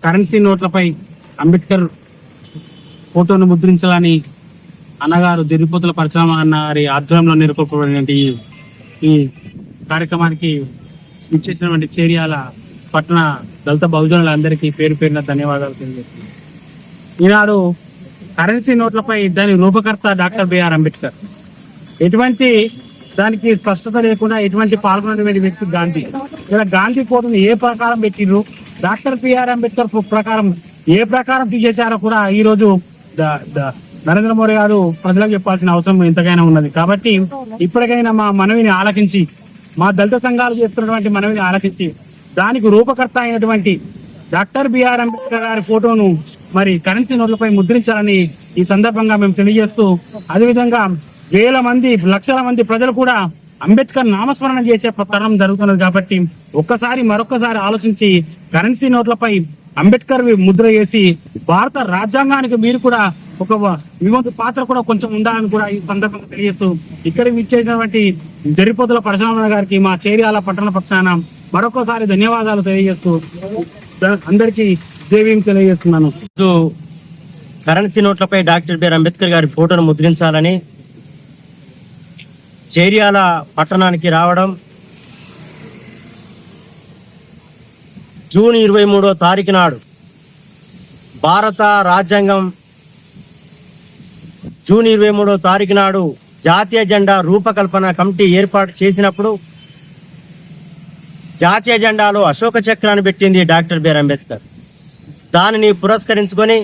Currency నోట్లపై Ambedkar ఫోటోను ముద్రించాలని అన్నగారు దిరిపోతుల పరశురామ అన్న గారి ఆధ్వర్యంలో నెలకొల్పబడినటువంటి ఈ కార్యక్రమానికి ఇచ్చేసినటువంటి చేర్యాల పట్టణ దళిత బహుజనులందరికీ పేరు పేరున ధన్యవాదాలు తెలియజేస్తున్నాను. ఈనాడు కరెన్సీ నోట్లపై దాని రూపకర్త డాక్టర్ బిఆర్ అంబేద్కర్. ఎటువంటి దానికి స్పష్టత లేకుండా ఎటువంటి పాల్గొన్నటువంటి వ్యక్తి గాంధీ. ఇలా గాంధీ ఫోటోను ఏ ప్రకారం పెట్టిర్రు, డాక్టర్ బిఆర్ అంబేద్కర్ ప్రకారం ఏ ప్రకారం తీసేశారో కూడా ఈ రోజు నరేంద్ర మోడీ గారు ప్రజలకు చెప్పాల్సిన అవసరం ఎంతగానో ఉన్నది. కాబట్టి ఇప్పటికైనా మా మనవిని ఆలకించి, మా దళిత సంఘాలు చేస్తున్నటువంటి మనవిని ఆలకించి దానికి రూపకర్త అయినటువంటి డాక్టర్ బిఆర్ అంబేద్కర్ గారి ఫోటోను మరి కరెన్సీ నోట్లపై ముద్రించాలని ఈ సందర్భంగా మేము తెలియజేస్తూ, అదేవిధంగా వేల మంది లక్షల మంది ప్రజలు కూడా అంబేద్కర్ నామస్మరణ చేసే తరుణం జరుగుతున్నది. కాబట్టి మరొక్కసారి ఆలోచించి కరెన్సీ నోట్లపై అంబేద్కర్ ముద్ర చేసి భారత రాజ్యాంగానికి మీరు కూడా ఒక వివంతు పాత్ర కూడా కొంచెం ఉండాలని కూడా ఈ సందర్భంగా తెలియజేస్తూ, ఇక్కడికి ఇచ్చేసినటువంటి జరిపోతుల పరశురామ గారికి మా చేర్యాల పట్టణ పక్షాన మరొకసారి ధన్యవాదాలు తెలియజేస్తూ అందరికీ జైభీం తెలియజేస్తున్నాను. కరెన్సీ నోట్లపై డాక్టర్ బిఆర్ అంబేద్కర్ గారి ఫోటోను ముద్రించాలని చేర్యాల పట్టణానికి రావడం, జూన్ 23వ తారీఖు నాడు భారత రాజ్యాంగం జూన్ 23వ తారీఖు నాడు జాతీయ జెండా రూపకల్పన కమిటీ ఏర్పాటు చేసినప్పుడు జాతీయ జెండాలో అశోక చక్రాన్ని పెట్టింది డాక్టర్ బిఆర్ అంబేద్కర్. దానిని పురస్కరించుకొని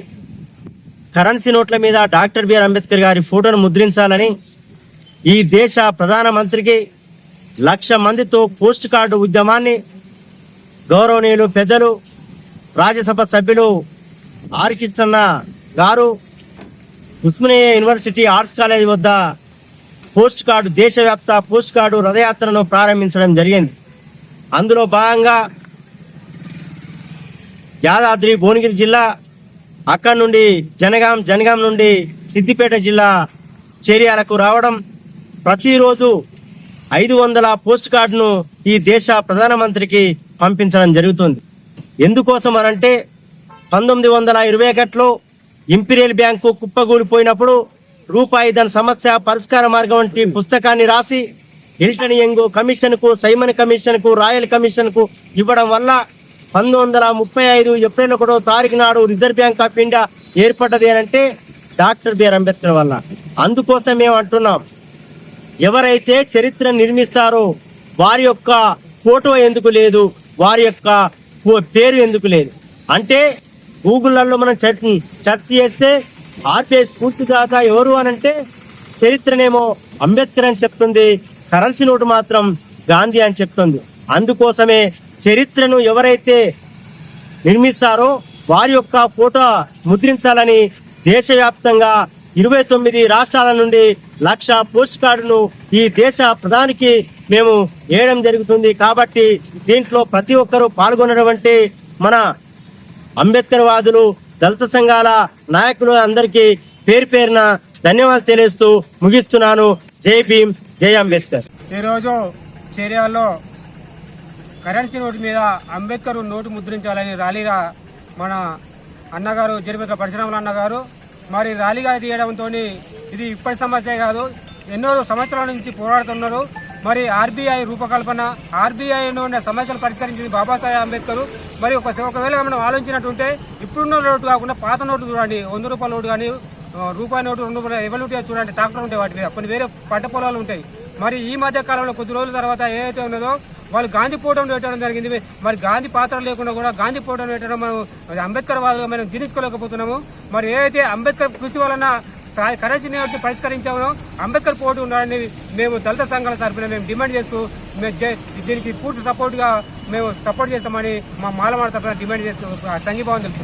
కరెన్సీ నోట్ల మీద డాక్టర్ బిఆర్ అంబేద్కర్ గారి ఫోటోను ముద్రించాలని ఈ దేశ ప్రధానమంత్రికి 1,00,000 మందితో పోస్ట్ కార్డు ఉద్యమాన్ని గౌరవనీయులు పెద్దలు రాజ్యసభ సభ్యులు ఆర్ కృష్ణన్న గారు ఉస్మానియా యూనివర్సిటీ ఆర్ట్స్ కాలేజ్ వద్ద పోస్ట్ కార్డు దేశవ్యాప్త పోస్ట్ కార్డు రథయాత్రను ప్రారంభించడం జరిగింది. అందులో భాగంగా యాదాద్రి భువనగిరి జిల్లా, అక్కడి నుండి జనగాం నుండి సిద్దిపేట జిల్లా చేర్యాలకు రావడం, ప్రతిరోజు 500 పోస్ట్ కార్డును ఈ దేశ ప్రధానమంత్రికి పంపించడం జరుగుతుంది. ఎందుకోసం అనంటే 1921లో ఇంపీరియల్ బ్యాంకు కుప్పగూలిపోయినప్పుడు రూపాయి దాని సమస్య పరిష్కార మార్గం వంటి పుస్తకాన్ని రాసి హిల్టన్ యంగ్ కమిషన్కు, సైమన్ కమిషన్కు, రాయల్ కమిషన్కు ఇవ్వడం వల్ల 1935 ఏప్రిల్ 1వ తారీఖు నాడు రిజర్వ్ బ్యాంక్ ఆఫ్ ఇండియా ఏర్పడ్డది అంటే డాక్టర్ బిఆర్ అంబేద్కర్ వల్ల. అందుకోసం మేము అంటున్నాం, ఎవరైతే చరిత్ర నిర్మిస్తారో వారి యొక్క ఫోటో ఎందుకు లేదు, వారి యొక్క పేరు ఎందుకు లేదు అంటే గూగుల్లో మనం సెర్చ్ చేస్తే ఆర్పిఐ స్ఫూర్తిదాత ఎవరు అనంటే చరిత్రనేమో అంబేద్కర్ అని చెప్తుంది, కరెన్సీ నోటు మాత్రం గాంధీ అని చెప్తుంది. అందుకోసమే చరిత్రను ఎవరైతే నిర్మిస్తారో వారి యొక్క ఫోటో ముద్రించాలని దేశవ్యాప్తంగా 29 రాష్ట్రాల నుండి 1,00,000 పోస్ట్ కార్డును ఈ దేశ ప్రధానికి మేము వేయడం జరుగుతుంది. కాబట్టి దీంట్లో ప్రతి ఒక్కరూ పాల్గొనటువంటి మన అంబేద్కర్ వాదులు, దళిత సంఘాల నాయకులు అందరికీ పేరు పేరున ధన్యవాదాలు తెలియజేస్తూ ముగిస్తున్నాను. జై భీమ్, జై అంబేద్కర్. ఈరోజు చేర్యాల్లో కరెన్సీ నోటు మీద అంబేద్కర్ నోటు ముద్రించాలని ర్యాలీగా మన అన్నగారు జరిపోతుల పరశురాములు అన్నగారు మరి ర్యాలీగా తీయడంతో ఇది ఇప్పటి సమస్య కాదు, ఎన్నో సంవత్సరాల నుంచి పోరాడుతున్నారు. మరి ఆర్బీఐ రూపకల్పన, ఆర్బీఐలో ఉన్న సమస్యలు పరిష్కరించింది బాబాసాహెబ్ అంబేద్కర్. మరి ఒకవేళ మనం ఆలోచించినట్టుంటే ఇప్పుడున్న నోటు కాకుండా పాత నోటు చూడండి, 100 రూపాయల నోటు కానీ, రూపాయి నోటు, 2 రూపాయలు ఎవరు ఉంటాయో చూడండి, ట్రాక్టర్ ఉంటాయి, వాటి మీద కొన్ని వేరే పంట పొలాలు ఉంటాయి. మరి ఈ మధ్య కాలంలో కొద్ది రోజుల తర్వాత ఏదైతే ఉన్నదో వాళ్ళు గాంధీ ఫోటోను పెట్టడం జరిగింది. మరి గాంధీ పాత్ర లేకుండా కూడా గాంధీ ఫోటోను పెట్టడం మనం అంబేద్కర్ వాళ్ళుగా మనం జీర్ణించుకోలేకపోతున్నాము. మరి ఏదైతే అంబేద్కర్ కృషి వలన కరెన్సీని పరిష్కరించామో అంబేద్కర్ పోటీ ఉండాలని మేము దళిత సంఘాల తరఫున మేము డిమాండ్ చేస్తూ దీనికి పూర్తి సపోర్ట్ చేస్తామని మా మాలమాడ తరఫున డిమాండ్ చేస్తూ సంఘీభావం తెలుపుతున్నాం.